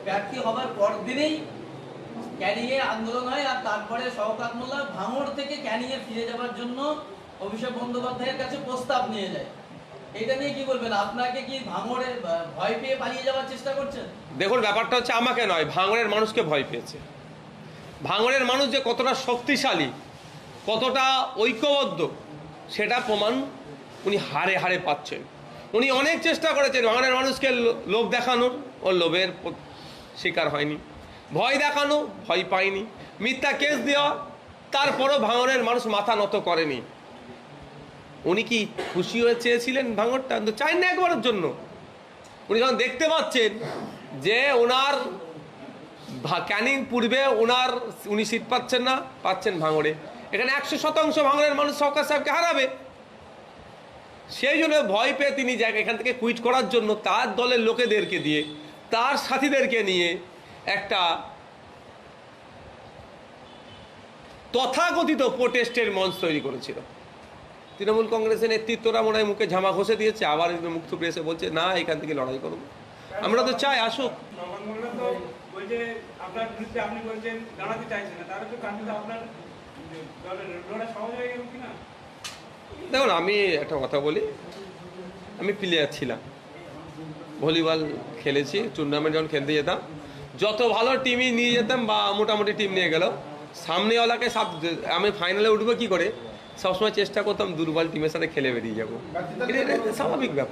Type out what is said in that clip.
প্রার্থী হবার পর দিনেই ক্যানিংয়ে আন্দোলন হয়, আর তারপরে শওকত মোল্লা ভাঙড় থেকে ক্যানিংয়ে ফিরে যাওয়ার জন্য অভিষেক বন্দ্যোপাধ্যায়ের কাছে প্রস্তাব নিয়ে যায়। এটা নিয়ে কি বলবেন? আপনাকে কি ভাঙড়ে ভয় পেয়ে পালিয়ে যাওয়ার চেষ্টা করছেন? দেখুন, ব্যাপারটা হচ্ছে আমাকে নয়, ভাঙড়ের মানুষকে ভয় পেয়েছে। ভাঙড়ের মানুষ যে কতটা শক্তিশালী, কতটা ঐক্যবদ্ধ, সেটা প্রমাণ উনি হারে হারে পাচ্ছেন। উনি অনেক চেষ্টা করেছেন ভাঙড়ের মানুষকে লোভ দেখানোর, ওর লোভের শিকার হয়নি। ভয় দেখানো, ভয় পায়নি। মিথ্যা কেস দেওয়া, তারপরও ভাঙড়ের মানুষ মাথা নত করেনি। উনি কি খুশি হয়ে চেয়েছিলেন ভাঙড়টা? তো চাই না একবারের জন্য। উনি যখন দেখতে পাচ্ছেন যে ওনার ক্যানিং পূর্বে উনি সিট পাচ্ছেন না, পাচ্ছেন ভাঙড়ে, এখানে 100% ভাঙড়ের মানুষ শওকত সাহেবকে হারাবে, সেই জন্য ভয় পেয়ে তিনি এখান থেকে কুইট করার জন্য তার দলের লোকেদেরকে দিয়ে, তার সাথীদেরকে নিয়ে একটা তথাকথিত প্রোটেস্টের মঞ্চ তৈরি করেছিল। তৃণমূল কংগ্রেসের নেতৃত্বরা মনে হয় মুখে ঝামা ঘষে দিয়েছে, আবার মুখ থুবড়ে এসে বলছে না, এখান থেকে লড়াই করবো। আমরা তো চাই আসুক। দেখুন, আমি একটা কথা বলি, আমি প্লেয়ার ছিলাম, ভলিবল খেলেছি, টুর্নামেন্ট যখন খেলতে যেতাম, যত ভালো টিমই নিয়ে যেতাম বা মোটামুটি টিম নিয়ে গেল, সামনেওয়ালাকে আমি ফাইনালে উঠবো কি করে সবসময় চেষ্টা করতাম দুর্বল টিমের সাথে খেলে বেরিয়ে যাবো। এটা স্বাভাবিক ব্যাপার।